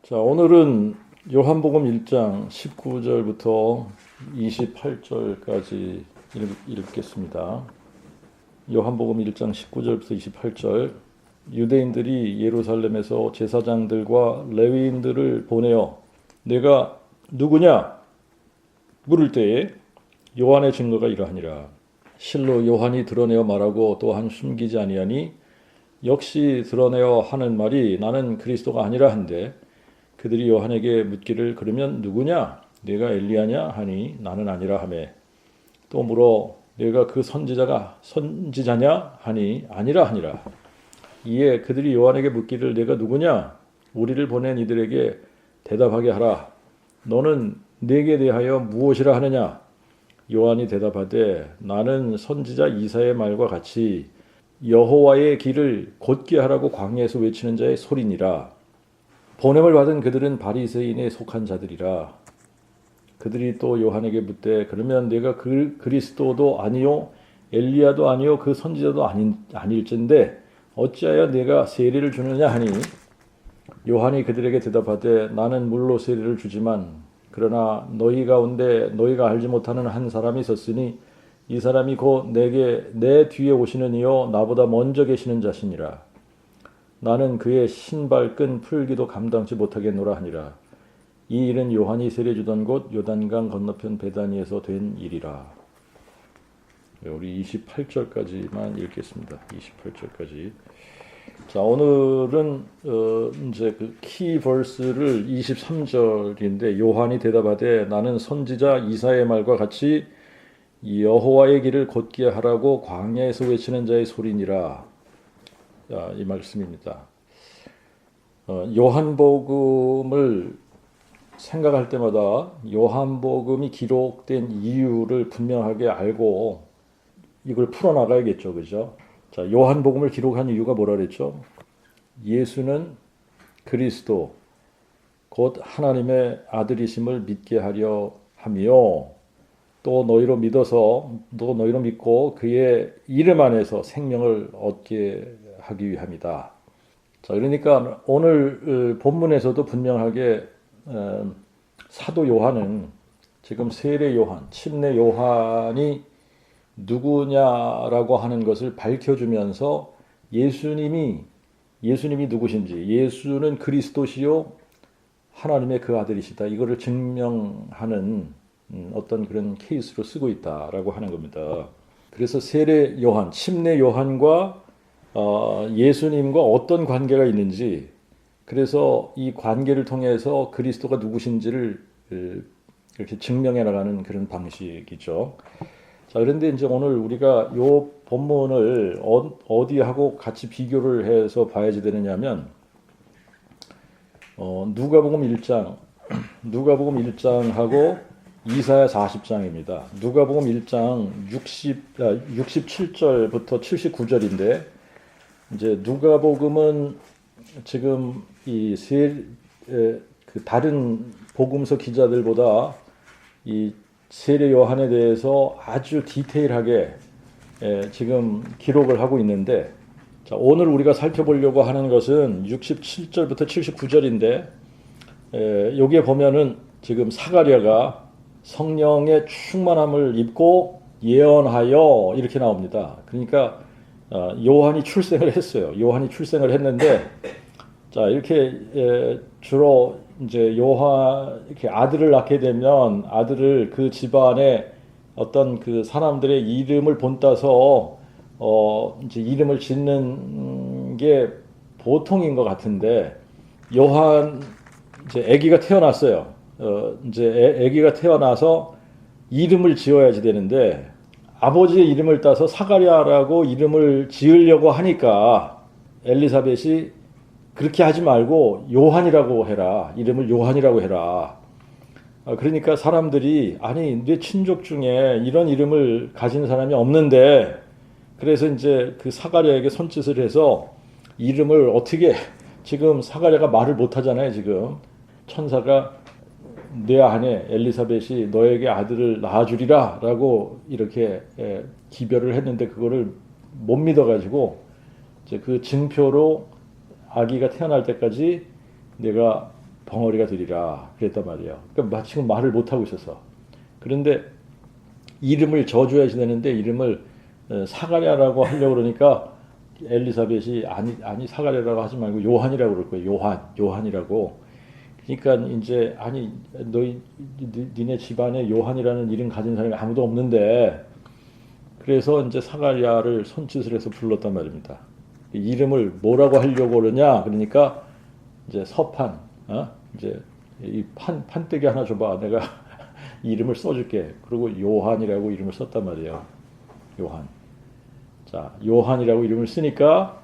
자, 오늘은 요한복음 1장 19절부터 28절까지 읽겠습니다. 요한복음 1장 19절부터 28절. 유대인들이 예루살렘에서 제사장들과 레위인들을 보내어 내가 누구냐 물을 때에 요한의 증거가 이러하니라. 실로 요한이 드러내어 말하고 또한 숨기지 아니하니 역시 드러내어 하는 말이 나는 그리스도가 아니라 한데 그들이 요한에게 묻기를 그러면 누구냐? 네가 엘리야냐? 하니 나는 아니라 하매 또 물어 네가 그 선지자냐? 하니 아니라 하니라. 이에 그들이 요한에게 묻기를 네가 누구냐? 우리를 보낸 이들에게 대답하게 하라. 너는 내게 대하여 무엇이라 하느냐? 요한이 대답하되 나는 선지자 이사야의 말과 같이 여호와의 길을 곧게 하라고 광야에서 외치는 자의 소리니라. 보냄을 받은 그들은 바리새인에 속한 자들이라. 그들이 또 요한에게 묻되 그러면 네가 그리스도도 아니요 엘리야도 아니요 그 선지자도 아닐진데 어찌하여 네가 세례를 주느냐 하니 요한이 그들에게 대답하되 나는 물로 세례를 주지만 그러나 너희 가운데 너희가 알지 못하는 한 사람이 있었으니 이 사람이 곧 내 뒤에 오시는 이요 나보다 먼저 계시는 자시니라. 나는 그의 신발끈 풀기도 감당치 못하겠노라 하니라. 이 일은 요한이 세례 주던 곳 요단강 건너편 베다니에서 된 일이라. 우리 28절까지만 읽겠습니다. 28절까지. 자, 오늘은 이제 그 키 벌스를 23절인데 요한이 대답하되 나는 선지자 이사야의 말과 같이 여호와의 길을 곧게 하라고 광야에서 외치는 자의 소리니라. 자, 이 말씀입니다. 요한복음을 생각할 때마다 요한복음이 기록된 이유를 분명하게 알고 이걸 풀어나가야겠죠. 그죠? 자, 요한복음을 기록한 이유가 뭐라 그랬죠? 예수는 그리스도 곧 하나님의 아들이심을 믿게 하려 하며 또 너희로 믿고 그의 이름 안에서 생명을 얻게 하기 위함이다. 자, 그러니까 오늘 본문에서도 분명하게 사도 요한은 지금 세례 요한, 침례 요한이 누구냐라고 하는 것을 밝혀주면서 예수님이 누구신지, 예수는 그리스도시요 하나님의 그 아들이시다. 이거를 증명하는 어떤 그런 케이스로 쓰고 있다라고 하는 겁니다. 그래서 세례 요한, 침례 요한과 예수님과 어떤 관계가 있는지, 그래서 이 관계를 통해서 그리스도가 누구신지를 이렇게 증명해 나가는 그런 방식이죠. 자, 그런데 이제 오늘 우리가 이 본문을 어디하고 같이 비교를 해서 봐야지 되느냐면 누가복음 1장하고 이사야 40장입니다. 누가복음 1장 67절부터 79절인데 이제 누가복음은 지금 그 다른 복음서 기자들보다 이 세례 요한에 대해서 아주 디테일하게 지금 기록을 하고 있는데, 자, 오늘 우리가 살펴보려고 하는 것은 67절부터 79절인데 여기에 보면은 지금 사가랴가 성령의 충만함을 입고 예언하여 이렇게 나옵니다. 그러니까 요한이 출생을 했어요. 요한이 출생을 했는데, 자, 이렇게 주로 이제 요한 이렇게 아들을 낳게 되면 아들을 그 집안에 어떤 그 사람들의 이름을 본따서 이제 이름을 짓는 게 보통인 것 같은데, 요한 이제 아기가 태어났어요. 이제 아기가 태어나서 이름을 지어야지 되는데 아버지의 이름을 따서 사가랴라고 이름을 지으려고 하니까 엘리사벳이 그렇게 하지 말고 요한이라고 해라. 이름을 요한이라고 해라. 그러니까 사람들이 아니 내 친족 중에 이런 이름을 가진 사람이 없는데, 그래서 이제 그 사가랴에게 손짓을 해서 이름을 어떻게, 지금 사가랴가 말을 못 하잖아요. 지금 천사가 내 아내 엘리사벳이 너에게 아들을 낳아주리라 라고 이렇게 기별을 했는데 그거를 못 믿어가지고 이제 그 증표로 아기가 태어날 때까지 내가 벙어리가 되리라 그랬단 말이에요. 그러니까 지금 말을 못 하고 있었어. 그런데 이름을 저주해야 되는데 이름을 사가랴라고 하려고 그러니까 엘리사벳이 아니 사가랴라고 하지 말고 요한이라고 그럴 거예요. 요한이라고. 그러니까 이제 아니 니네 집안에 요한이라는 이름 가진 사람이 아무도 없는데 그래서 이제 사가랴를 손짓을 해서 불렀단 말입니다. 이름을 뭐라고 하려고 그러냐? 그러니까 이제 서판, 이제 이 판때기 하나 줘봐. 내가 이름을 써줄게. 그리고 요한이라고 이름을 썼단 말이에요. 요한. 자, 요한이라고 이름을 쓰니까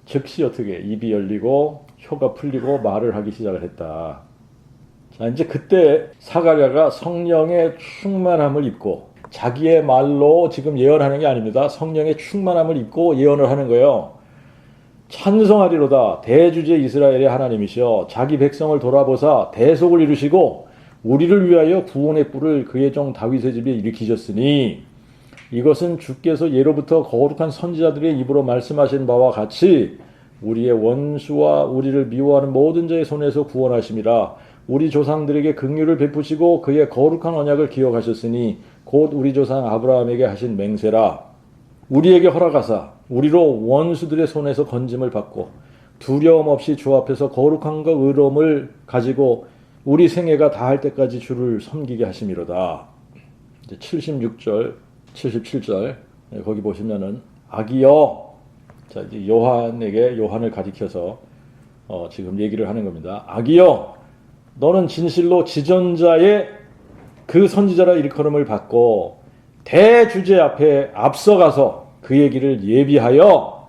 즉시 어떻게 입이 열리고 혀가 풀리고 말을 하기 시작을 했다. 자, 이제 그때 사가랴가 성령의 충만함을 입고 자기의 말로 지금 예언하는 게 아닙니다. 성령의 충만함을 입고 예언을 하는 거예요. 찬송하리로다. 대주제 이스라엘의 하나님이시여 자기 백성을 돌아보사 대속을 이루시고 우리를 위하여 구원의 뿔을 그의 종 다윗의 집에 일으키셨으니 이것은 주께서 예로부터 거룩한 선지자들의 입으로 말씀하신 바와 같이 우리의 원수와 우리를 미워하는 모든 자의 손에서 구원하심이라. 우리 조상들에게 긍휼을 베푸시고 그의 거룩한 언약을 기억하셨으니 곧 우리 조상 아브라함에게 하신 맹세라. 우리에게 허락하사 우리로 원수들의 손에서 건짐을 받고 두려움 없이 주 앞에서 거룩함과 의로움을 가지고 우리 생애가 다할 때까지 주를 섬기게 하심이로다. 이제 76절, 77절 거기 보시면은 아기여, 자 이제 요한을 가리켜서 지금 얘기를 하는 겁니다. 아기여, 너는 진실로 지존자의 그 선지자라 일컬음을 받고 대주제 앞에 앞서가서 그의 길을 예비하여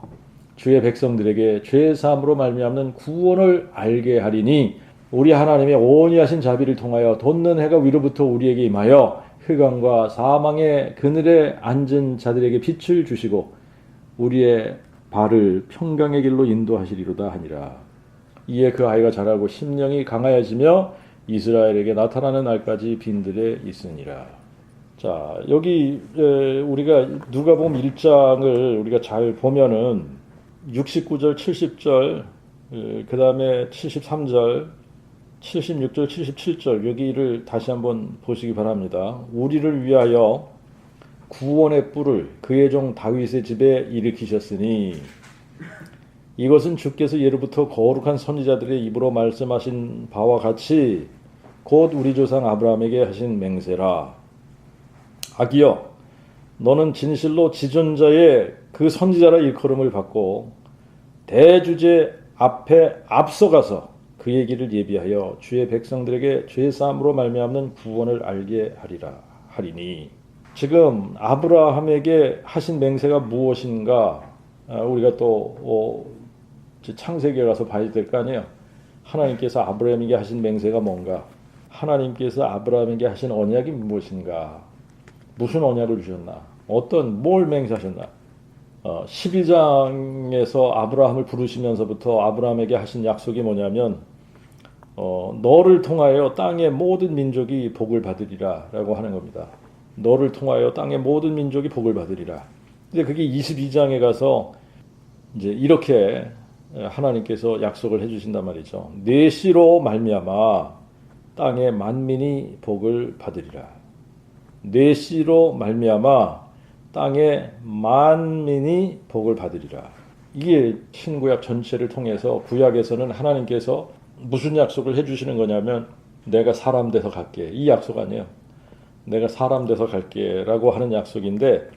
주의 백성들에게 죄 사함으로 말미암는 구원을 알게 하리니 우리 하나님의 온유하신 자비를 통하여 돋는 해가 위로부터 우리에게 임하여 흑암과 사망의 그늘에 앉은 자들에게 빛을 주시고 우리의 발을 평강의 길로 인도하시리로다 하니라. 이에 그 아이가 자라고 심령이 강하여지며 이스라엘에게 나타나는 날까지 빈들에 있으니라. 자, 여기 우리가 누가복음 1장을 우리가 잘 보면은 69절, 70절, 그 다음에 73절, 76절, 77절 여기를 다시 한번 보시기 바랍니다. 우리를 위하여 구원의 뿔을 그의 종 다윗의 집에 일으키셨으니 이것은 주께서 예로부터 거룩한 선지자들의 입으로 말씀하신 바와 같이 곧 우리 조상 아브라함에게 하신 맹세라. 아기여, 너는 진실로 지존자의 그 선지자라 일컬음을 받고 대주제 앞에 앞서가서 그의 길을 예비하여 주의 백성들에게 죄사함으로 말미암는 구원을 알게 하리니. 지금 아브라함에게 하신 맹세가 무엇인가? 우리가 또 창세기에 가서 봐야 될 거 아니에요. 하나님께서 아브라함에게 하신 맹세가 뭔가? 하나님께서 아브라함에게 하신 언약이 무엇인가? 무슨 언약을 주셨나? 뭘 맹세하셨나? 12장에서 아브라함을 부르시면서부터 아브라함에게 하신 약속이 뭐냐면 너를 통하여 땅의 모든 민족이 복을 받으리라 라고 하는 겁니다. 너를 통하여 땅의 모든 민족이 복을 받으리라. 근데 그게 22장에 가서 이제 이렇게 하나님께서 약속을 해주신단 말이죠. 네 씨로 말미암아 땅의 만민이 복을 받으리라. 네 씨로 말미암아 땅의 만민이 복을 받으리라. 이게 신구약 전체를 통해서 구약에서는 하나님께서 무슨 약속을 해주시는 거냐면 내가 사람 돼서 갈게. 이 약속 아니에요. 내가 사람 돼서 갈게 라고 하는 약속인데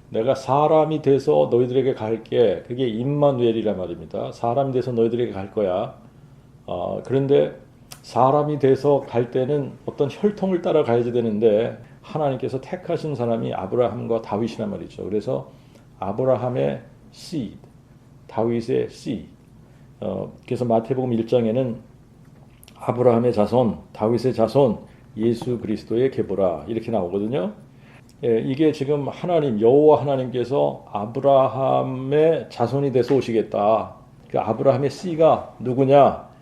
내가 사람이 돼서 너희들에게 갈게. 그게 임마누엘이란 말입니다. 사람이 돼서 너희들에게 갈 거야. 그런데 사람이 돼서 갈 때는 어떤 혈통을 따라 가야지 되는데 하나님께서 택하신 사람이 아브라함과 다윗이란 말이죠. 그래서 아브라함의 seed, 다윗의 seed. 그래서 마태복음 1장에는 아브라함의 자손, 다윗의 자손, 예수 그리스도의 계보라 이렇게 나오거든요. 이게 지금 여호와 하나님께서 아브라함의 자손이 돼서 오시겠다. 그 아브라함의 씨가 누구냐?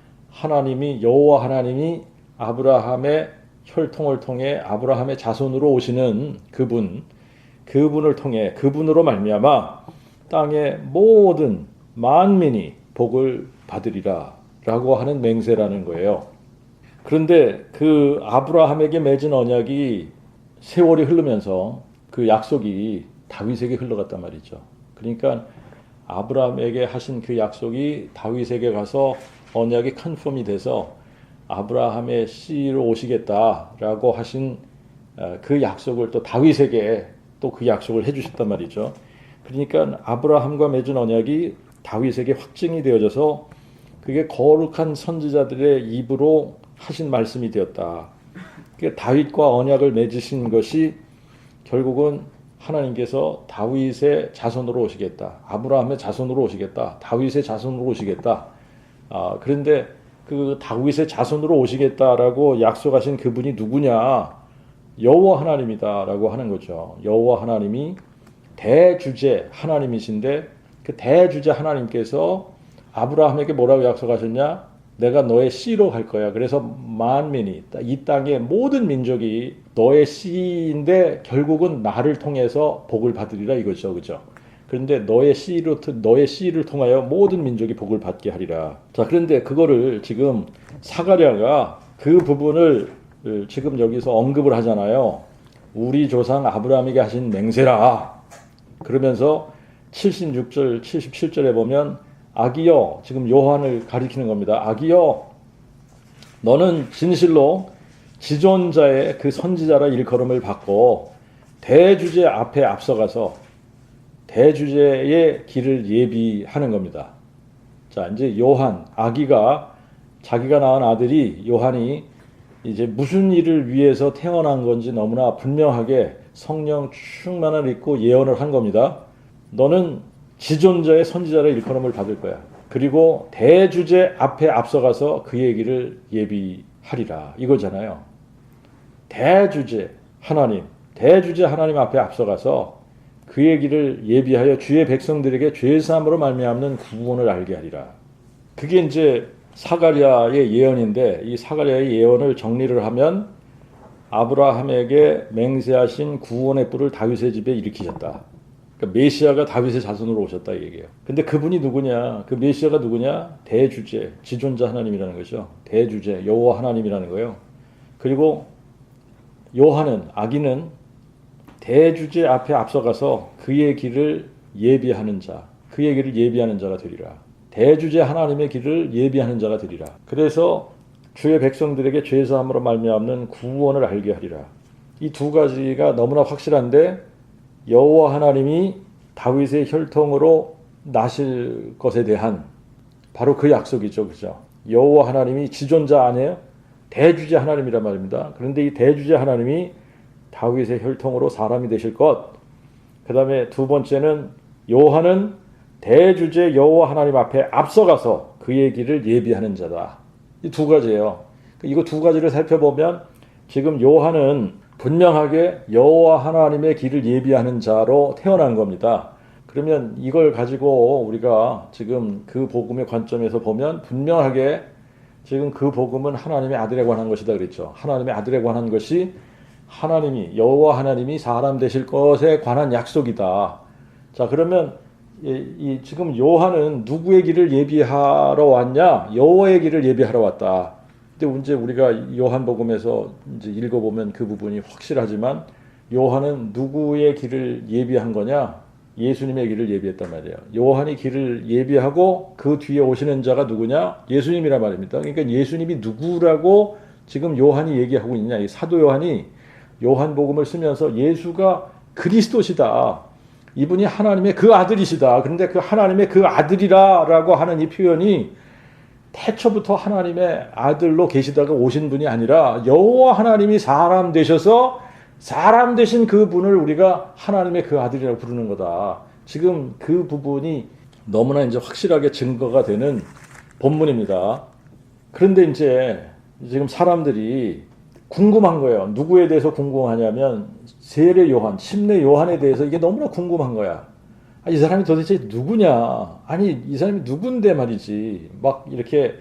여호와 하나님이 아브라함의 혈통을 통해 아브라함의 자손으로 오시는 그분을 통해 그분으로 말미암아 땅의 모든 만민이 복을 받으리라 라고 하는 맹세라는 거예요. 그런데 그 아브라함에게 맺은 언약이 세월이 흐르면서 그 약속이 다윗에게 흘러갔단 말이죠. 그러니까 아브라함에게 하신 그 약속이 다윗에게 가서 언약이 컨펌이 돼서 아브라함의 씨로 오시겠다라고 하신 그 약속을 또 다윗에게 또 그 약속을 해주셨단 말이죠. 그러니까 아브라함과 맺은 언약이 다윗에게 확증이 되어져서 그게 거룩한 선지자들의 입으로 하신 말씀이 되었다. 그러니까 다윗과 언약을 맺으신 것이 결국은 하나님께서 다윗의 자손으로 오시겠다. 아브라함의 자손으로 오시겠다. 다윗의 자손으로 오시겠다. 그런데 그 다윗의 자손으로 오시겠다라고 약속하신 그분이 누구냐? 여호와 하나님이다라고 하는 거죠. 여호와 하나님이 대주제 하나님이신데 그 대주제 하나님께서 아브라함에게 뭐라고 약속하셨냐? 내가 너의 씨로 갈 거야. 그래서 만민이 이 땅의 모든 민족이 너의 씨인데 결국은 나를 통해서 복을 받으리라 이거죠. 그죠? 그런데 너의 씨를 통하여 모든 민족이 복을 받게 하리라. 자, 그런데 그거를 지금 사가랴가 그 부분을 지금 여기서 언급을 하잖아요. 우리 조상 아브라함에게 하신 맹세라. 그러면서 76절, 77절에 보면 아기여, 지금 요한을 가리키는 겁니다. 아기여, 너는 진실로 지존자의 그 선지자라 일컬음을 받고 대주제 앞에 앞서가서 대주제의 길을 예비하는 겁니다. 자, 이제 요한, 아기가 자기가 낳은 아들이 요한이 이제 무슨 일을 위해서 태어난 건지 너무나 분명하게 성령 충만을 입고 예언을 한 겁니다. 너는 지존자의 선지자라 일컬음을 받을 거야. 그리고 대주제 앞에 앞서가서 그 얘기를 예비하리라. 이거잖아요. 대주제 하나님 앞에 앞서가서 그 얘기를 예비하여 주의 백성들에게 죄사함으로 말미암는 구원을 알게 하리라. 그게 이제 사가랴의 예언인데 이 사가랴의 예언을 정리를 하면 아브라함에게 맹세하신 구원의 뿔을 다윗의 집에 일으키셨다. 그러니까 메시아가 다윗의 자손으로 오셨다 이 얘기예요. 근데 그분이 누구냐? 그 메시아가 누구냐? 대주제, 지존자 하나님이라는 거죠. 대주제, 여호와 하나님이라는 거예요. 그리고 요한은 아기는 대주제 앞에 앞서가서 그의 길을 예비하는 자, 그의 길을 예비하는 자가 되리라. 대주제 하나님의 길을 예비하는 자가 되리라. 그래서 주의 백성들에게 죄사함으로 말미암는 구원을 알게 하리라. 이 두 가지가 너무나 확실한데 여호와 하나님이 다윗의 혈통으로 나실 것에 대한 바로 그 약속이죠. 그죠? 여호와 하나님이 지존자 아니에요? 대주제 하나님이란 말입니다. 그런데 이 대주제 하나님이 다윗의 혈통으로 사람이 되실 것. 그 다음에 두 번째는 요한은 대주제 여호와 하나님 앞에 앞서가서 그의 길을 예비하는 자다. 이 두 가지예요. 이거 두 가지를 살펴보면 지금 요한은 분명하게 여호와 하나님의 길을 예비하는 자로 태어난 겁니다. 그러면 이걸 가지고 우리가 지금 그 복음의 관점에서 보면 분명하게 지금 그 복음은 하나님의 아들에 관한 것이다 그랬죠. 하나님의 아들에 관한 것이 하나님이 여호와 하나님이 사람 되실 것에 관한 약속이다. 자, 그러면 지금 요한은 누구의 길을 예비하러 왔냐? 여호와의 길을 예비하러 왔다. 근데 이제 우리가 요한복음에서 이제 읽어보면 그 부분이 확실하지만 요한은 누구의 길을 예비한 거냐? 예수님의 길을 예비했단 말이에요. 요한이 길을 예비하고 그 뒤에 오시는 자가 누구냐? 예수님이란 말입니다. 그러니까 예수님이 누구라고 지금 요한이 얘기하고 있냐? 이 사도 요한이 요한복음을 쓰면서 예수가 그리스도시다. 이분이 하나님의 그 아들이시다. 그런데 그 하나님의 그 아들이라고 하는 이 표현이 태초부터 하나님의 아들로 계시다가 오신 분이 아니라 여호와 하나님이 사람 되셔서 사람 되신 그 분을 우리가 하나님의 그 아들이라고 부르는 거다. 지금 그 부분이 너무나 이제 확실하게 증거가 되는 본문입니다. 그런데 이제 지금 사람들이 궁금한 거예요. 누구에 대해서 궁금하냐면 세례 요한, 침례 요한에 대해서 이게 너무나 궁금한 거야. 이 사람이 도대체 누구냐? 아니 이 사람이 누군데 말이지. 막 이렇게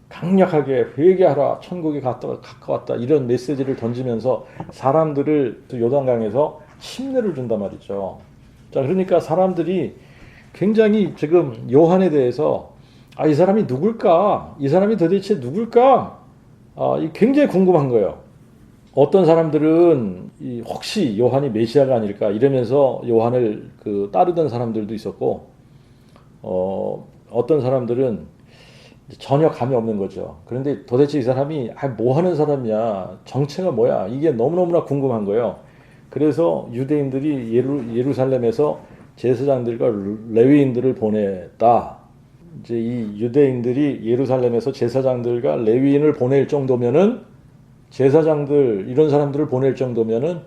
강력하게 회개하라, 천국에 가까웠다 이런 메시지를 던지면서 사람들을 요단강에서 침례를 준단 말이죠. 자, 그러니까 사람들이 굉장히 지금 요한에 대해서 이 사람이 누굴까? 이 사람이 도대체 누굴까? 굉장히 궁금한 거예요. 어떤 사람들은 혹시 요한이 메시아가 아닐까 이러면서 요한을 따르던 사람들도 있었고, 어떤 사람들은 전혀 감이 없는 거죠. 그런데 도대체 이 사람이 뭐 하는 사람이야? 정체가 뭐야? 이게 너무너무나 궁금한 거예요. 그래서 유대인들이 예루살렘에서 제사장들과 레위인들을 보냈다. 이제 이 유대인들이 예루살렘에서 제사장들과 레위인을 보낼 정도면은, 제사장들 이런 사람들을 보낼 정도면은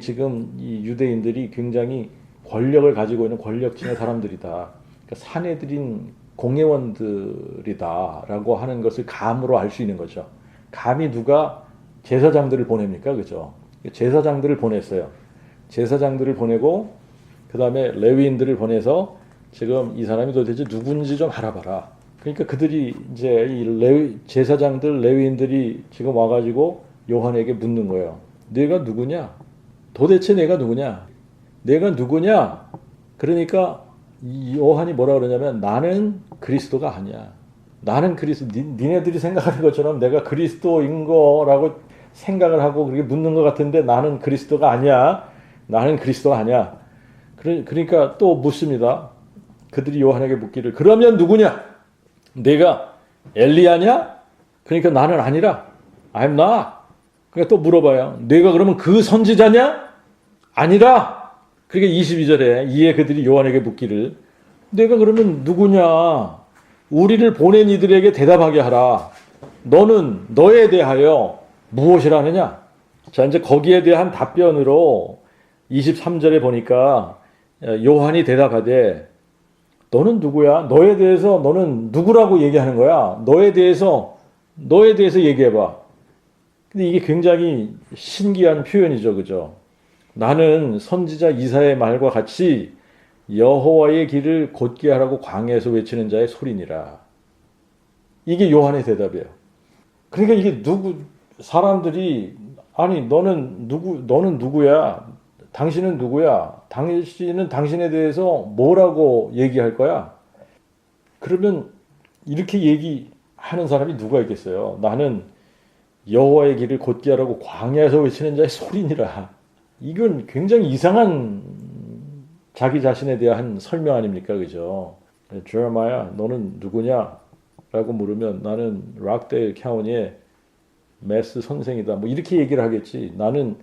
지금 이 유대인들이 굉장히 권력을 가지고 있는 권력층의 사람들이다. 그러니까 사내들인 공회원들이다라고 하는 것을 감으로 알 수 있는 거죠. 감히 누가 제사장들을 보냅니까? 그죠? 제사장들을 보냈어요. 제사장들을 보내고 그 다음에 레위인들을 보내서 지금 이 사람이 도대체 누군지 좀 알아봐라. 그러니까 그들이 이제 제사장들, 레위인들이 지금 와가지고 요한에게 묻는 거예요. 내가 누구냐? 도대체 내가 누구냐? 내가 누구냐? 그러니까 요한이 뭐라 그러냐면, 나는 그리스도가 아니야. 나는 그리스도, 니네들이 생각하는 것처럼 내가 그리스도인 거라고 생각을 하고 그렇게 묻는 것 같은데, 나는 그리스도가 아니야. 나는 그리스도가 아니야. 그러니까 또 묻습니다. 그들이 요한에게 묻기를, 그러면 누구냐? 내가 엘리야냐? 그러니까 나는 아니라, I'm not. 그러니까 또 물어봐요. 내가 그러면 그 선지자냐? 아니라. 그러니까 22절에 이에 그들이 요한에게 묻기를, 내가 그러면 누구냐? 우리를 보낸 이들에게 대답하게 하라. 너는 너에 대하여 무엇이라 하느냐? 자, 이제 거기에 대한 답변으로 23절에 보니까 요한이 대답하되, 너는 누구야? 너에 대해서 너는 누구라고 얘기하는 거야? 너에 대해서 얘기해봐. 근데 이게 굉장히 신기한 표현이죠, 그죠? 나는 선지자 이사야의 말과 같이 여호와의 길을 곧게 하라고 광야에서 외치는 자의 소리니라. 이게 요한의 대답이에요. 그러니까 이게 사람들이, 아니 너는 누구야? 당신은 누구야? 당신은 당신에 대해서 뭐라고 얘기할 거야? 그러면 이렇게 얘기하는 사람이 누가 있겠어요? 나는 여호와의 길을 곧게 하라고 광야에서 외치는 자의 소리니라. 이건 굉장히 이상한 자기 자신에 대한 설명 아닙니까? 그죠? 제레마야, 너는 누구냐? 라고 물으면, 나는 락데일 카운티의 메스 선생이다. 뭐 이렇게 얘기를 하겠지. 나는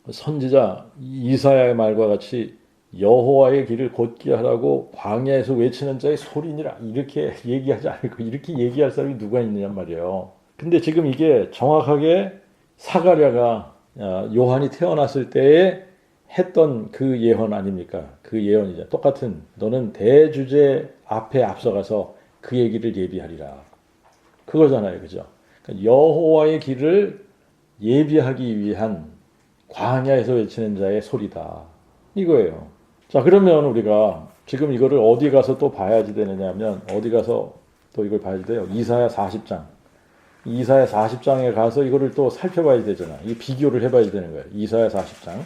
선지자 이사야의 말과 같이 여호와의 길을 곧게 하라고 광야에서 외치는 자의 소리니라. 이렇게 얘기하지 않고 이렇게 얘기할 사람이 누가 있느냐 말이에요. 근데 지금 이게 정확하게 사가랴가 요한이 태어났을 때에 했던 그 예언 아닙니까? 그 예언이죠. 똑같은, 너는 대주제 앞에 앞서가서 그 얘기를 예비하리라. 그거잖아요. 그죠? 그러니까 여호와의 길을 예비하기 위한 광야에서 외치는 자의 소리다. 이거예요. 자, 그러면 우리가 지금 이거를 어디 가서 또 봐야지 되느냐면, 어디 가서 또 이걸 봐야지 돼요. 이사야 40장. 이사야 40장에 가서 이거를 또 살펴봐야 되잖아. 이 비교를 해봐야 되는 거예요. 이사야 40장.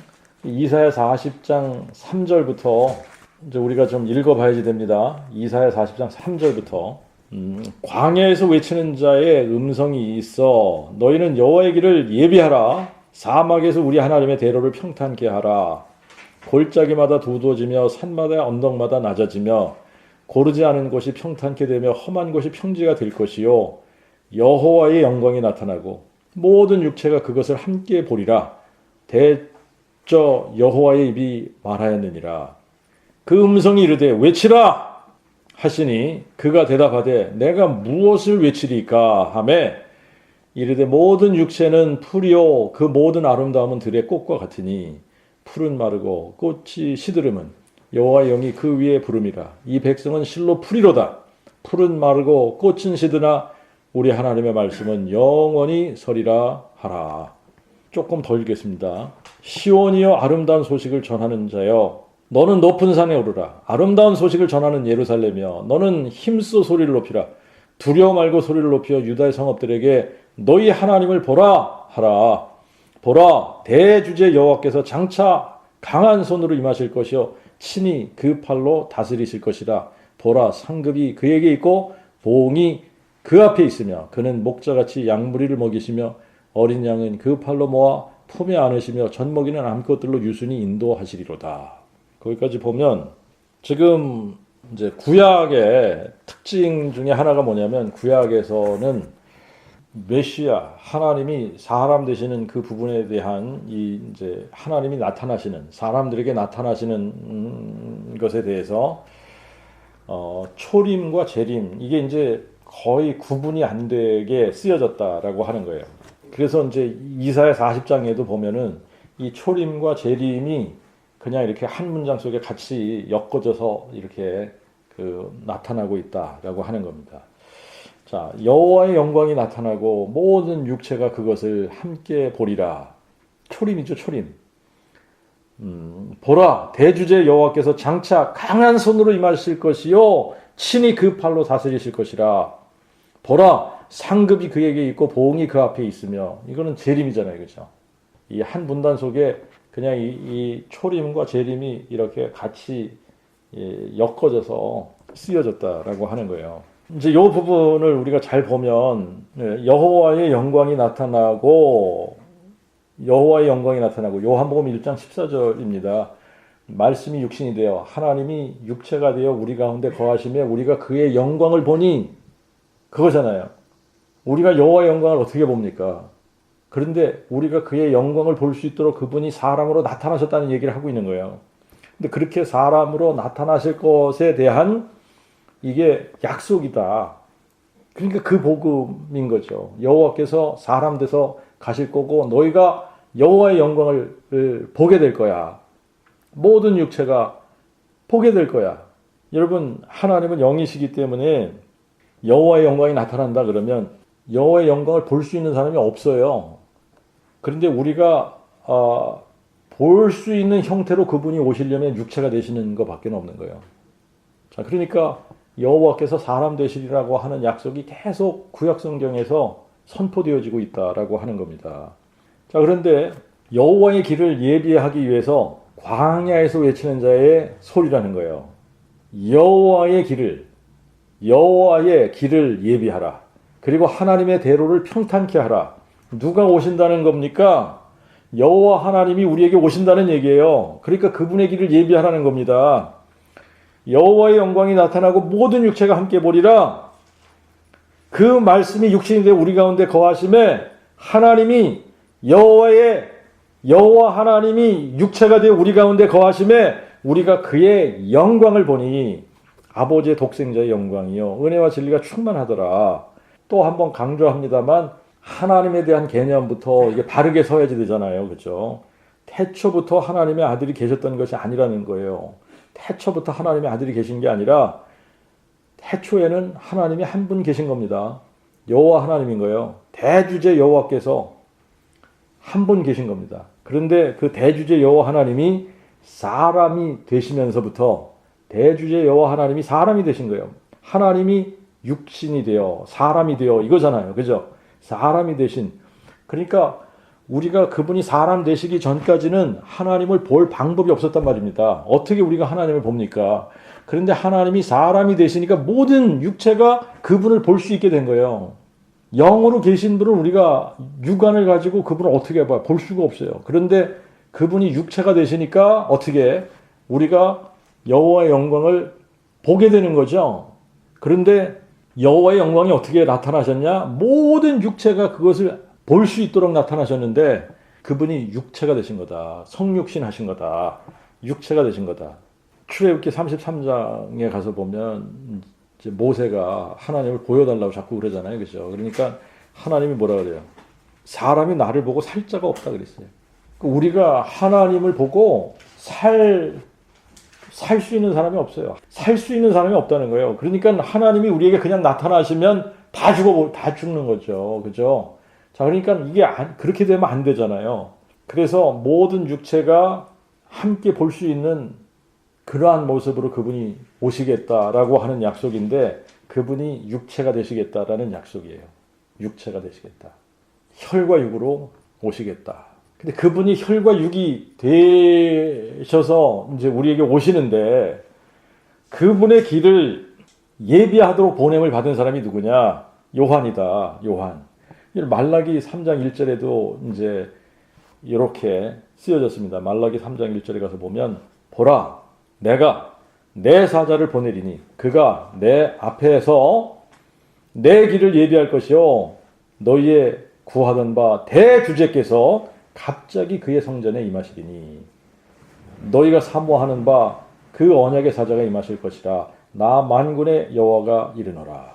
이사야 40장 3절부터 이제 우리가 좀 읽어봐야지 됩니다. 이사야 40장 3절부터. 광야에서 외치는 자의 음성이 있어. 너희는 여호와의 길을 예비하라. 사막에서 우리 하나님의 대로를 평탄케 하라. 골짜기마다 두드러지며 산마다 언덕마다 낮아지며 고르지 않은 곳이 평탄케 되며 험한 곳이 평지가 될 것이요. 여호와의 영광이 나타나고 모든 육체가 그것을 함께 보리라. 대저 여호와의 입이 말하였느니라. 그 음성이 이르되 외치라 하시니 그가 대답하되 내가 무엇을 외치리까 하매 이르되 모든 육체는 풀이요 그 모든 아름다움은 들의 꽃과 같으니 풀은 마르고 꽃이 시들음은 여호와의 영이 그 위에 부름이라. 이 백성은 실로 풀이로다. 풀은 마르고 꽃은 시드나 우리 하나님의 말씀은 영원히 서리라 하라. 조금 더 읽겠습니다. 시온이여 아름다운 소식을 전하는 자여 너는 높은 산에 오르라. 아름다운 소식을 전하는 예루살렘이여 너는 힘써 소리를 높이라. 두려워 말고 소리를 높여 유다의 성읍들에게 너희 하나님을 보라 하라. 보라 대주제 여호와께서 장차 강한 손으로 임하실 것이요 친히 그 팔로 다스리실 것이라. 보라 상급이 그에게 있고 보응이 그 앞에 있으며 그는 목자같이 양무리를 먹이시며 어린 양은 그 팔로 모아 품에 안으시며 젖먹이는 암컷들로 유순히 인도하시리로다. 거기까지 보면 지금 이제 구약의 특징 중에 하나가 뭐냐면 구약에서는 메시아 하나님이 사람 되시는 그 부분에 대한 이 이제 하나님이 나타나시는 사람들에게 나타나시는 것에 대해서 초림과 재림 이게 이제 거의 구분이 안 되게 쓰여졌다라고 하는 거예요. 그래서 이제 이사야 40장에도 보면은 이 초림과 재림이 그냥 이렇게 한 문장 속에 같이 엮어져서 이렇게 나타나고 있다라고 하는 겁니다. 자, 여호와의 영광이 나타나고 모든 육체가 그것을 함께 보리라. 초림이죠, 초림. 보라, 대주제 여호와께서 장차 강한 손으로 임하실 것이요 친히 그 팔로 다스리실 것이라. 보라, 상급이 그에게 있고 보응이 그 앞에 있으며. 이거는 재림이잖아요, 그렇죠? 이 한 문단 속에 그냥 이 초림과 재림이 이렇게 같이 엮어져서 쓰여졌다라고 하는 거예요. 이제 이 부분을 우리가 잘 보면 여호와의 영광이 나타나고 요한복음 1장 14절입니다. 말씀이 육신이 되어 하나님이 육체가 되어 우리 가운데 거하시며 우리가 그의 영광을 보니 그거잖아요. 우리가 여호와의 영광을 어떻게 봅니까? 그런데 우리가 그의 영광을 볼 수 있도록 그분이 사람으로 나타나셨다는 얘기를 하고 있는 거예요. 근데 그렇게 사람으로 나타나실 것에 대한 이게 약속이다. 그러니까 그 복음인 거죠. 여호와께서 사람 돼서 가실 거고 너희가 여호와의 영광을 보게 될 거야. 모든 육체가 보게 될 거야. 여러분 하나님은 영이시기 때문에 여호와의 영광이 나타난다 그러면 여호와의 영광을 볼 수 있는 사람이 없어요. 그런데 우리가 볼 수 있는 형태로 그분이 오시려면 육체가 되시는 것밖에 없는 거예요. 자, 그러니까 여호와께서 사람 되시리라고 하는 약속이 계속 구약 성경에서 선포되어지고 있다라고 하는 겁니다. 자, 그런데 여호와의 길을 예비하기 위해서 광야에서 외치는 자의 소리라는 거예요. 여호와의 길을 예비하라. 그리고 하나님의 대로를 평탄케 하라. 누가 오신다는 겁니까? 여호와 하나님이 우리에게 오신다는 얘기예요. 그러니까 그분의 길을 예비하라는 겁니다. 여호와의 영광이 나타나고 모든 육체가 함께 보리라. 그 말씀이 육신이 되어 우리 가운데 거하심에 하나님이 여호와 하나님이 육체가 되어 우리 가운데 거하심에 우리가 그의 영광을 보니 아버지의 독생자의 영광이요 은혜와 진리가 충만하더라. 또 한번 강조합니다만 하나님에 대한 개념부터 이게 바르게 서야지 되잖아요. 그렇죠? 태초부터 하나님의 아들이 계셨던 것이 아니라는 거예요. 태초부터 하나님의 아들이 계신 게 아니라 태초에는 하나님이 한 분 계신 겁니다. 여호와 하나님인 거예요. 대주제 여호와께서 한 분 계신 겁니다. 그런데 그 대주제 여호와 하나님이 사람이 되시면서부터 대주제 여호와 하나님이 사람이 되신 거예요. 하나님이 육신이 되어 사람이 되어 이거잖아요. 그죠? 사람이 되신. 그러니까 우리가 그분이 사람 되시기 전까지는 하나님을 볼 방법이 없었단 말입니다. 어떻게 우리가 하나님을 봅니까? 그런데 하나님이 사람이 되시니까 모든 육체가 그분을 볼 수 있게 된 거예요. 영으로 계신 분은 우리가 육안을 가지고 그분을 어떻게 봐요? 볼 수가 없어요. 그런데 그분이 육체가 되시니까 어떻게 우리가 여호와의 영광을 보게 되는 거죠. 그런데 여호와의 영광이 어떻게 나타나셨냐? 모든 육체가 그것을 볼 수 있도록 나타나셨는데 그분이 육체가 되신 거다. 성육신 하신 거다. 육체가 되신 거다. 출애굽기 33장에 가서 보면 이제 모세가 하나님을 보여달라고 자꾸 그러잖아요. 그죠? 그러니까 하나님이 뭐라 그래요? 사람이 나를 보고 살 자가 없다 그랬어요. 우리가 하나님을 보고 살 수 있는 사람이 없어요. 살 수 있는 사람이 없다는 거예요. 그러니까 하나님이 우리에게 그냥 나타나시면 다 죽는 거죠. 그죠? 자, 그러니까 이게 그렇게 되면 안 되잖아요. 그래서 모든 육체가 함께 볼 수 있는 그러한 모습으로 그분이 오시겠다라고 하는 약속인데 그분이 육체가 되시겠다라는 약속이에요. 육체가 되시겠다. 혈과 육으로 오시겠다. 근데 그분이 혈과 육이 되셔서 이제 우리에게 오시는데 그분의 길을 예비하도록 보냄을 받은 사람이 누구냐? 요한이다. 요한. 말라기 3장 1절에도 이제 이렇게 쓰여졌습니다. 말라기 3장 1절에 가서 보면 보라 내가 내 사자를 보내리니 그가 내 앞에서 내 길을 예비할 것이요 너희의 구하던 바 대주제께서 갑자기 그의 성전에 임하시리니 너희가 사모하는 바 그 언약의 사자가 임하실 것이라 나 만군의 여호와가 이르노라.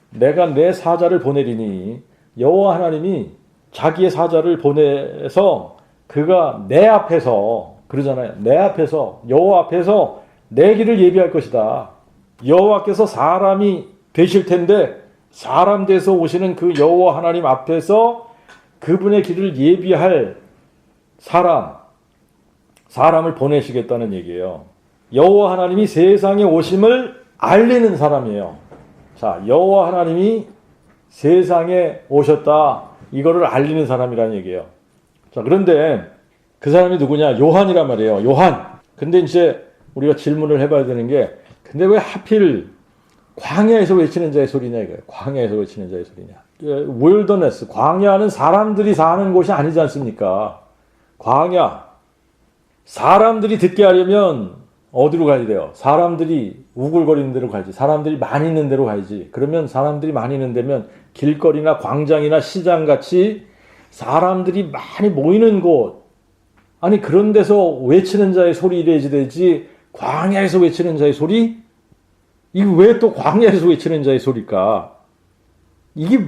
내가 내 사자를 보내리니 여호와 하나님이 자기의 사자를 보내서 그가 내 앞에서 그러잖아요. 내 앞에서 여호와 앞에서 내 길을 예비할 것이다. 여호와께서 사람이 되실 텐데 사람 돼서 오시는 그 여호와 하나님 앞에서 그분의 길을 예비할 사람을 보내시겠다는 얘기예요. 여호와 하나님이 세상에 오심을 알리는 사람이에요. 자, 여호와 하나님이 세상에 오셨다. 이거를 알리는 사람이라는 얘기예요. 자, 그런데 그 사람이 누구냐? 요한이란 말이에요. 요한. 근데 이제 우리가 질문을 해봐야 되는 게 근데 왜 하필 광야에서 외치는 자의 소리냐 이거예요. 광야에서 외치는 자의 소리냐. 윌더네스, 광야는 사람들이 사는 곳이 아니지 않습니까? 광야. 사람들이 듣게 하려면 어디로 가야 돼요? 사람들이 우글거리는 데로 가야지. 사람들이 많이 있는 데로 가야지. 그러면 사람들이 많이 있는 데면 길거리나 광장이나 시장같이 사람들이 많이 모이는 곳. 아니 그런 데서 외치는 자의 소리래야지 되지. 광야에서 외치는 자의 소리? 이게 왜 또 광야에서 외치는 자의 소리일까? 이게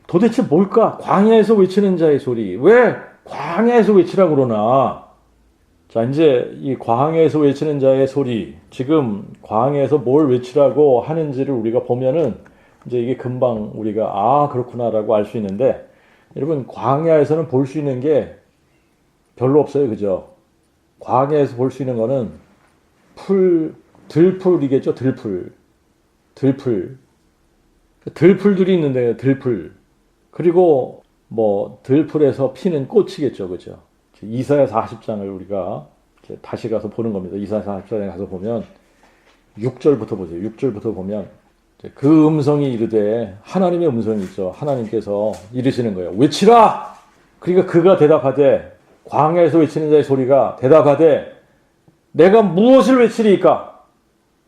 도대체 뭘까? 광야에서 외치는 자의 소리. 왜 광야에서 외치라고 그러나? 자, 이제 이 광야에서 외치는 자의 소리, 지금 광야에서 뭘 외치라고 하는지를 우리가 보면은 이제 이게 금방 우리가 그렇구나라고 알 수 있는데 여러분 광야에서는 볼 수 있는 게 별로 없어요. 그죠? 광야에서 볼 수 있는 거는 들풀이겠죠. 들풀들이 있는데요. 들풀. 그리고 뭐 들풀에서 피는 꽃이겠죠. 그죠? 이사야 40장을 우리가 다시 가서 보는 겁니다. 이사야 40장에 가서 보면 6절부터 보세요. 6절부터 보면 그 음성이 이르되 하나님의 음성이 있죠. 하나님께서 이르시는 거예요. 외치라! 그러니까 그가 대답하되 광야에서 외치는 자의 소리가 대답하되 내가 무엇을 외치리까?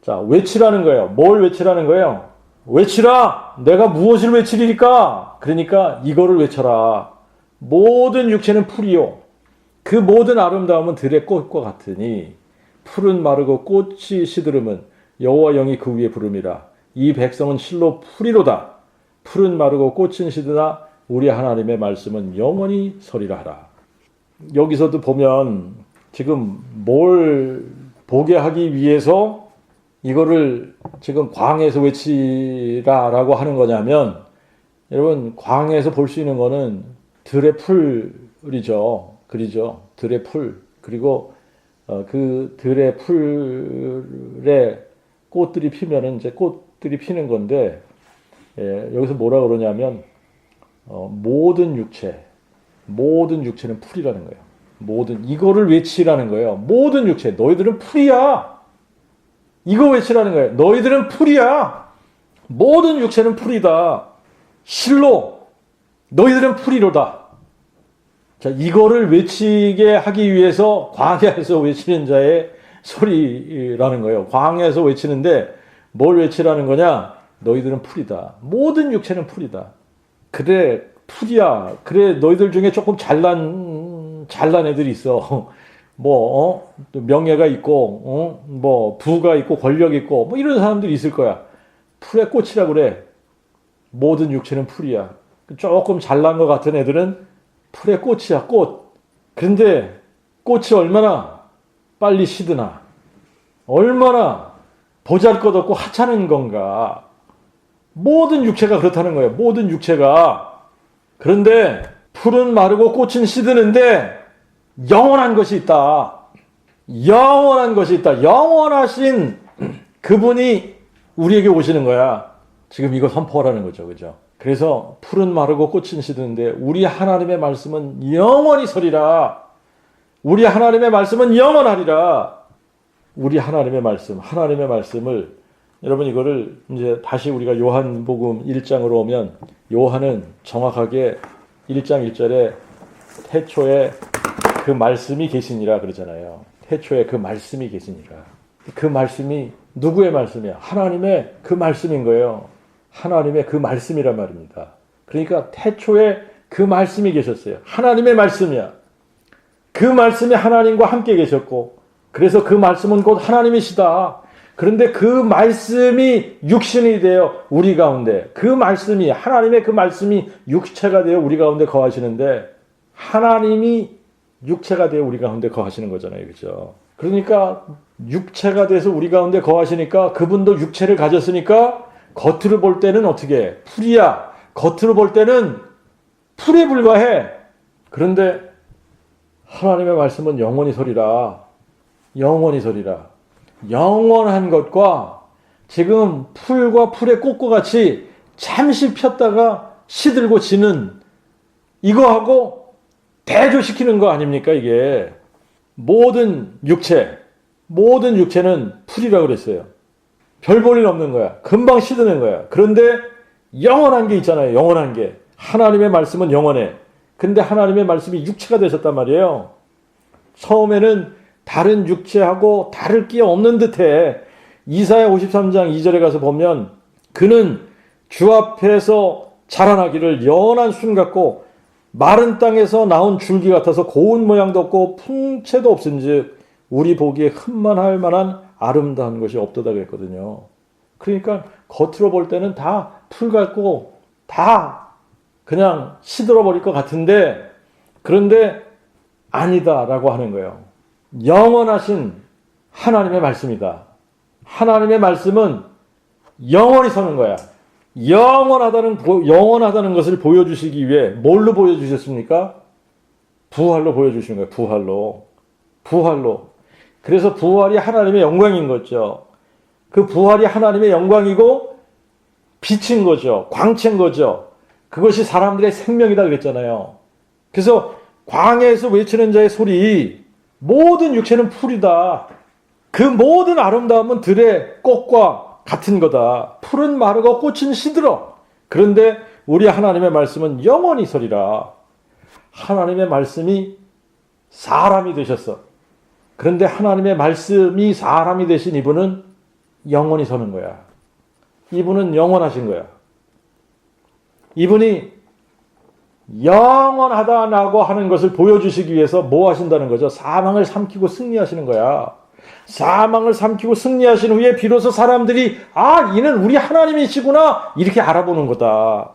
자, 외치라는 거예요. 뭘 외치라는 거예요? 외치라! 내가 무엇을 외치리까? 그러니까 이거를 외쳐라. 모든 육체는 풀이요. 그 모든 아름다움은 들의 꽃과 같으니 풀은 마르고 꽃이 시드름은 여호와 영이 그 위에 부름이라. 이 백성은 실로 풀이로다. 풀은 마르고 꽃은 시드나 우리 하나님의 말씀은 영원히 서리라 하라. 여기서도 보면 지금 뭘 보게 하기 위해서 이거를 지금 광야에서 외치라라고 하는 거냐면 여러분 광야에서 볼 수 있는 거는 들의 풀이죠. 그리죠. 들의 풀. 그리고 그 들의 풀에 꽃들이 피면은 이제 꽃들이 피는 건데 여기서 뭐라 그러냐면 모든 육체는 풀이라는 거예요. 이거를 외치라는 거예요. 모든 육체. 너희들은 풀이야. 이거 외치라는 거예요. 너희들은 풀이야. 모든 육체는 풀이다. 실로 너희들은 풀이로다. 자, 이거를 외치게 하기 위해서 광야에서 외치는 자의 소리라는 거예요. 광야에서 외치는데 뭘 외치라는 거냐? 너희들은 풀이다. 모든 육체는 풀이다. 그래, 풀이야. 그래, 너희들 중에 조금 잘난 애들이 있어. 명예가 있고, 부가 있고, 권력 있고, 이런 사람들이 있을 거야. 풀의 꽃이라 그래. 모든 육체는 풀이야. 조금 잘난 것 같은 애들은 풀의 꽃이야, 꽃. 그런데 꽃이 얼마나 빨리 시드나, 얼마나 보잘것없고 하찮은 건가. 모든 육체가 그렇다는 거예요. 모든 육체가. 그런데 풀은 마르고 꽃은 시드는데 영원한 것이 있다. 영원한 것이 있다. 영원하신 그분이 우리에게 오시는 거야. 지금 이거 선포하라는 거죠. 그죠? 그래서 풀은 마르고 꽃은 시드는데 우리 하나님의 말씀은 영원히 서리라. 우리 하나님의 말씀은 영원하리라. 우리 하나님의 말씀을 여러분 이거를 이제 다시 우리가 요한복음 1장으로 오면 요한은 정확하게 1장 1절에 태초에 그 말씀이 계시니라 그러잖아요. 태초에 그 말씀이 계시니라. 그 말씀이 누구의 말씀이야? 하나님의 그 말씀인 거예요. 하나님의 그 말씀이란 말입니다. 그러니까 태초에 그 말씀이 계셨어요. 하나님의 말씀이야. 그 말씀이 하나님과 함께 계셨고 그래서 그 말씀은 곧 하나님이시다. 그런데 그 말씀이 육신이 되어 우리 가운데 그 말씀이 하나님의 그 말씀이 육체가 되어 우리 가운데 거하시는데 하나님이 육체가 되어 우리 가운데 거하시는 거잖아요. 그렇죠? 그러니까 육체가 돼서 우리 가운데 거하시니까 그분도 육체를 가졌으니까 겉으로 볼 때는 어떻게 풀이야. 겉으로 볼 때는 풀에 불과해. 그런데 하나님의 말씀은 영원히 서리라. 영원히 서리라. 영원한 것과 지금 풀과 풀의 꽃과 같이 잠시 폈다가 시들고 지는 이거하고 대조시키는 거 아닙니까 이게. 모든 육체는 풀이라고 그랬어요. 별 볼 일 없는 거야. 금방 시드는 거야. 그런데 영원한 게 있잖아요. 영원한 게. 하나님의 말씀은 영원해. 근데 하나님의 말씀이 육체가 되셨단 말이에요. 처음에는 다른 육체하고 다를 게 없는 듯해. 이사야 53장 2절에 가서 보면 그는 주 앞에서 자라나기를 연한 순 같고 마른 땅에서 나온 줄기 같아서 고운 모양도 없고 풍채도 없은즉 우리 보기에 흠만할 만한 아름다운 것이 없도다 그랬거든요. 그러니까 겉으로 볼 때는 다 풀 같고 다 그냥 시들어 버릴 것 같은데 그런데 아니다라고 하는 거예요. 영원하신 하나님의 말씀이다. 하나님의 말씀은 영원히 서는 거야. 영원하다는 것을 보여주시기 위해 뭘로 보여주셨습니까? 부활로 보여주시는 거예요. 부활로. 그래서 부활이 하나님의 영광인 거죠. 그 부활이 하나님의 영광이고 빛인 거죠. 광채인 거죠. 그것이 사람들의 생명이다 그랬잖아요. 그래서 광야에서 외치는 자의 소리 모든 육체는 풀이다. 그 모든 아름다움은 들의 꽃과 같은 거다. 풀은 마르고 꽃은 시들어. 그런데 우리 하나님의 말씀은 영원히 서리라. 하나님의 말씀이 사람이 되셨어. 그런데 하나님의 말씀이 사람이 되신 이분은 영원히 서는 거야. 이분은 영원하신 거야. 이분이 영원하다라고 하는 것을 보여주시기 위해서 뭐 하신다는 거죠? 사망을 삼키고 승리하시는 거야. 사망을 삼키고 승리하신 후에 비로소 사람들이 이는 우리 하나님이시구나 이렇게 알아보는 거다.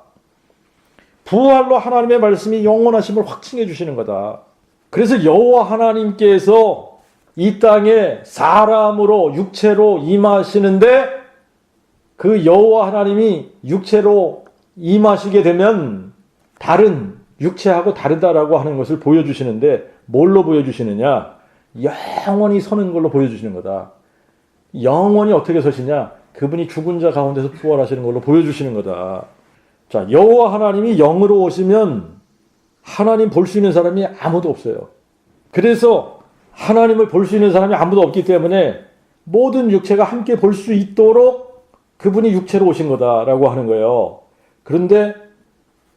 부활로 하나님의 말씀이 영원하심을 확증해 주시는 거다. 그래서 여호와 하나님께서 이 땅에 사람으로 육체로 임하시는데 그 여호와 하나님이 육체로 임하시게 되면 다른 육체하고 다르다라고 하는 것을 보여주시는데 뭘로 보여주시느냐? 영원히 서는 걸로 보여주시는 거다. 영원히 어떻게 서시냐? 그분이 죽은 자 가운데서 부활하시는 걸로 보여주시는 거다. 자, 여호와 하나님이 영으로 오시면 하나님 볼 수 있는 사람이 아무도 없어요. 그래서 하나님을 볼 수 있는 사람이 아무도 없기 때문에 모든 육체가 함께 볼 수 있도록 그분이 육체로 오신 거다라고 하는 거예요. 그런데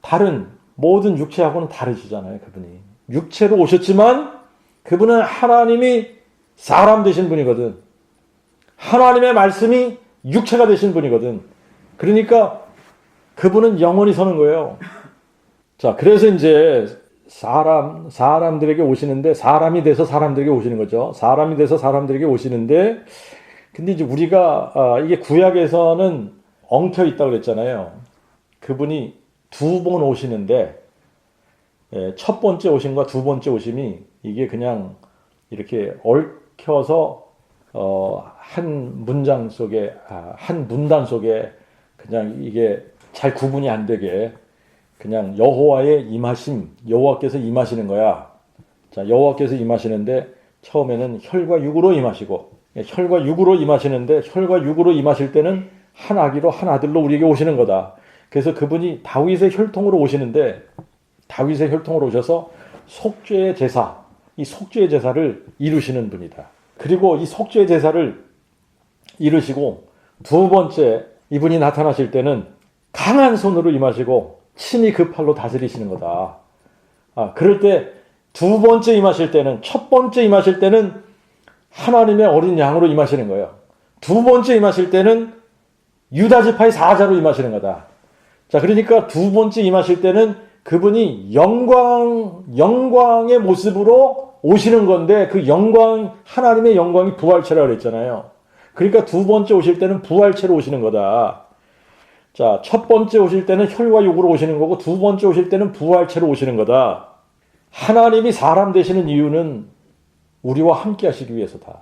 다른 모든 육체하고는 다르시잖아요. 그분이 육체로 오셨지만 그분은 하나님이 사람 되신 분이거든. 하나님의 말씀이 육체가 되신 분이거든. 그러니까 그분은 영원히 서는 거예요. 자, 그래서 이제 사람들에게 오시는데 사람이 돼서 사람들에게 오시는 거죠. 사람이 돼서 사람들에게 오시는데 근데 이제 우리가 이게 구약에서는 엉켜 있다고 그랬잖아요. 그분이 두 번 오시는데 첫 번째 오심과 두 번째 오심이 이게 그냥 이렇게 얽혀서 한 문장 속에 한 문단 속에 그냥 이게 잘 구분이 안 되게 그냥 여호와의 임하심, 여호와께서 임하시는 거야. 자, 여호와께서 임하시는데 처음에는 혈과 육으로 임하시고 혈과 육으로 임하시는데 혈과 육으로 임하실 때는 한 아기로 한 아들로 우리에게 오시는 거다. 그래서 그분이 다윗의 혈통으로 오시는데 다윗의 혈통으로 오셔서 속죄의 제사, 이 속죄의 제사를 이루시는 분이다. 그리고 이 속죄의 제사를 이루시고 두 번째, 이분이 나타나실 때는 강한 손으로 임하시고 친히 그 팔로 다스리시는 거다. 그럴 때 두 번째 임하실 때는, 첫 번째 임하실 때는 하나님의 어린 양으로 임하시는 거예요. 두 번째 임하실 때는 유다 지파의 사자로 임하시는 거다. 자, 그러니까 두 번째 임하실 때는 그분이 영광의 모습으로 오시는 건데, 그 영광, 하나님의 영광이 부활체라고 그랬잖아요. 그러니까 두 번째 오실 때는 부활체로 오시는 거다. 자, 첫 번째 오실 때는 혈과 육으로 오시는 거고, 두 번째 오실 때는 부활체로 오시는 거다. 하나님이 사람 되시는 이유는 우리와 함께 하시기 위해서다.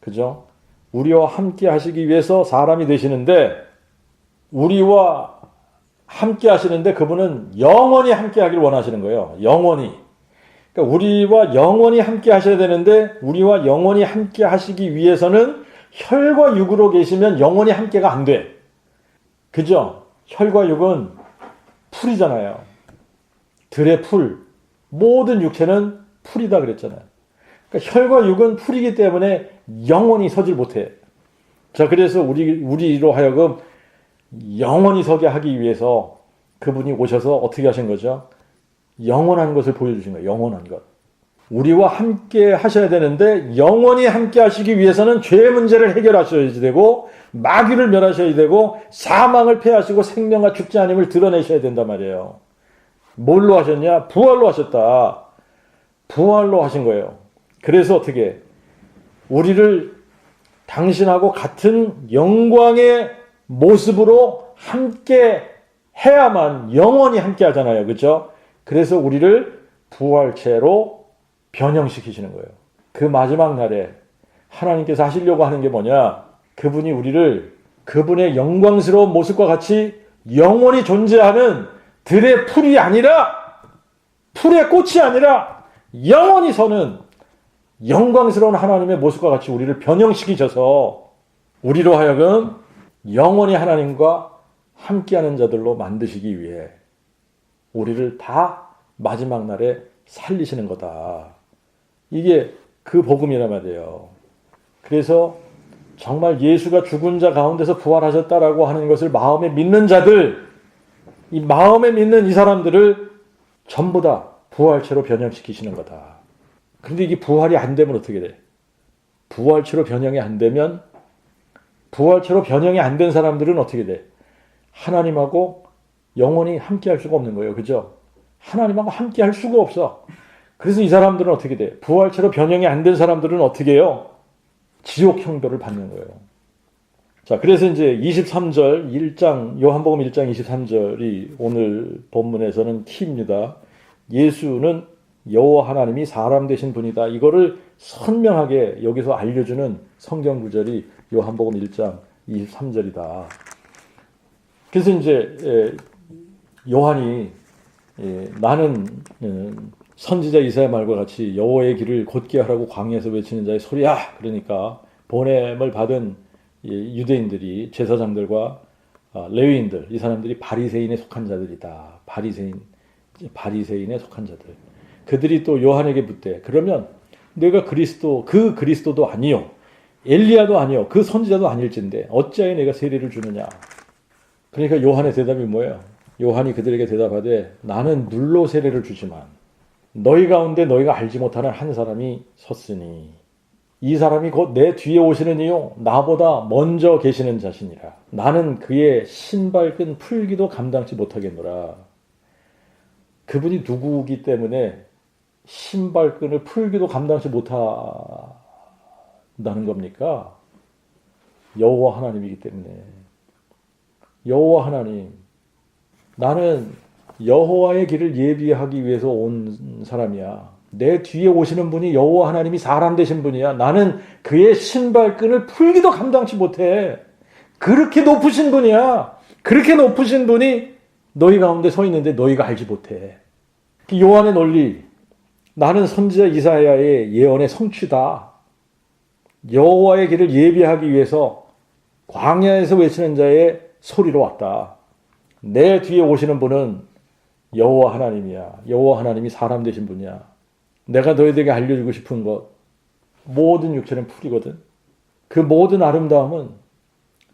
그죠? 우리와 함께 하시기 위해서 사람이 되시는데, 우리와 함께 하시는데 그분은 영원히 함께 하기를 원하시는 거예요. 영원히. 그러니까 우리와 영원히 함께 하셔야 되는데, 우리와 영원히 함께 하시기 위해서는 혈과 육으로 계시면 영원히 함께가 안 돼. 그죠? 혈과 육은 풀이잖아요. 들의 풀. 모든 육체는 풀이다 그랬잖아요. 그러니까 혈과 육은 풀이기 때문에 영원히 서질 못해. 자, 그래서 우리로 하여금 영원히 서게 하기 위해서 그분이 오셔서 어떻게 하신 거죠? 영원한 것을 보여주신 거예요. 영원한 것. 우리와 함께 하셔야 되는데, 영원히 함께 하시기 위해서는 죄의 문제를 해결하셔야 되고, 마귀를 멸하셔야 되고, 사망을 패하시고 생명과 죽지 않음을 드러내셔야 된단 말이에요. 뭘로 하셨냐? 부활로 하셨다. 부활로 하신 거예요. 그래서 어떻게? 우리를 당신하고 같은 영광의 모습으로 함께 해야만 영원히 함께 하잖아요. 그렇죠? 그래서 우리를 부활체로 변형시키시는 거예요. 그 마지막 날에 하나님께서 하시려고 하는 게 뭐냐? 그분이 우리를 그분의 영광스러운 모습과 같이 영원히 존재하는 들의 풀이 아니라, 풀의 꽃이 아니라 영원히 서는 영광스러운 하나님의 모습과 같이 우리를 변형시키셔서 우리로 하여금 영원히 하나님과 함께하는 자들로 만드시기 위해 우리를 다 마지막 날에 살리시는 거다. 이게 그 복음이란 말이에요. 그래서 정말 예수가 죽은 자 가운데서 부활하셨다라고 하는 것을 마음에 믿는 자들, 이 마음에 믿는 이 사람들을 전부 다 부활체로 변형시키시는 거다. 그런데 이게 부활이 안 되면 어떻게 돼? 부활체로 변형이 안 되면, 부활체로 변형이 안 된 사람들은 어떻게 돼? 하나님하고 영원히 함께 할 수가 없는 거예요. 그죠? 하나님하고 함께 할 수가 없어. 그래서 이 사람들은 어떻게 돼? 부활체로 변형이 안 된 사람들은 어떻게 해요? 지옥 형벌을 받는 거예요. 자, 그래서 이제 23절, 요한복음 1장 23절이 오늘 본문에서는 키입니다. 예수는 여호와 하나님이 사람 되신 분이다. 이거를 선명하게 여기서 알려주는 성경 구절이 요한복음 1장 23절이다. 그래서 이제 요한이 나는 선지자 이사야 말과 같이 여호와의 길을 곧게 하라고 광야에서 외치는 자의 소리야. 그러니까 보냄을 받은 유대인들이, 제사장들과 레위인들, 이 사람들이 바리새인에 속한 자들이다. 바리새인에 속한 자들. 그들이 또 요한에게 묻되, 그러면 내가 그 그리스도도 아니요, 엘리야도 아니요, 그 선지자도 아닐진데 어찌하여 내가 세례를 주느냐. 그러니까 요한의 대답이 뭐예요? 요한이 그들에게 대답하되, 나는 물로 세례를 주지만 너희 가운데 너희가 알지 못하는 한 사람이 섰으니 이 사람이 곧 내 뒤에 오시는 이요 나보다 먼저 계시는 자시니라. 나는 그의 신발끈 풀기도 감당치 못하겠노라. 그분이 누구기 때문에 신발끈을 풀기도 감당치 못한다는 겁니까? 여호와 하나님이기 때문에. 여호와 하나님, 나는 여호와의 길을 예비하기 위해서 온 사람이야. 내 뒤에 오시는 분이 여호와 하나님이 사람 되신 분이야. 나는 그의 신발끈을 풀기도 감당치 못해. 그렇게 높으신 분이야. 그렇게 높으신 분이 너희 가운데 서 있는데 너희가 알지 못해. 요한의 논리, 나는 선지자 이사야의 예언의 성취다. 여호와의 길을 예비하기 위해서 광야에서 외치는 자의 소리로 왔다. 내 뒤에 오시는 분은 여호와 하나님이야. 여호와 하나님이 사람 되신 분이야. 내가 너희들에게 알려주고 싶은 것, 모든 육체는 풀이거든. 그 모든 아름다움은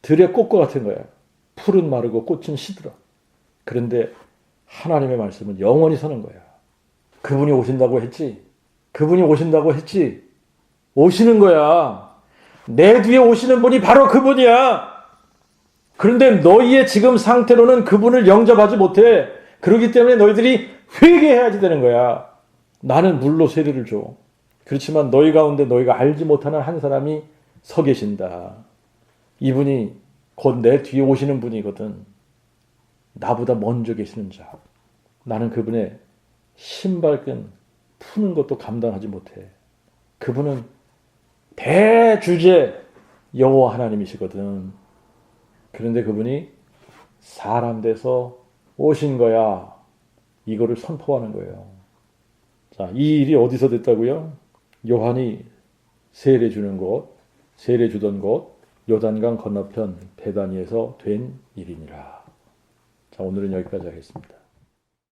들의 꽃과 같은 거야. 풀은 마르고 꽃은 시들어. 그런데 하나님의 말씀은 영원히 서는 거야. 그분이 오신다고 했지. 그분이 오신다고 했지. 오시는 거야. 내 뒤에 오시는 분이 바로 그분이야. 그런데 너희의 지금 상태로는 그분을 영접하지 못해. 그렇기 때문에 너희들이 회개해야지 되는 거야. 나는 물로 세례를 줘. 그렇지만 너희 가운데 너희가 알지 못하는 한 사람이 서 계신다. 이분이 곧 내 뒤에 오시는 분이거든. 나보다 먼저 계시는 자. 나는 그분의 신발끈 푸는 것도 감당하지 못해. 그분은 대주제 여호와 하나님이시거든. 그런데 그분이 사람 돼서 오신 거야. 이거를 선포하는 거예요. 자, 이 일이 어디서 됐다고요? 요한이 세례 주는 곳, 세례 주던 곳, 요단강 건너편 베다니에서 된 일이니라. 자, 오늘은 여기까지 하겠습니다.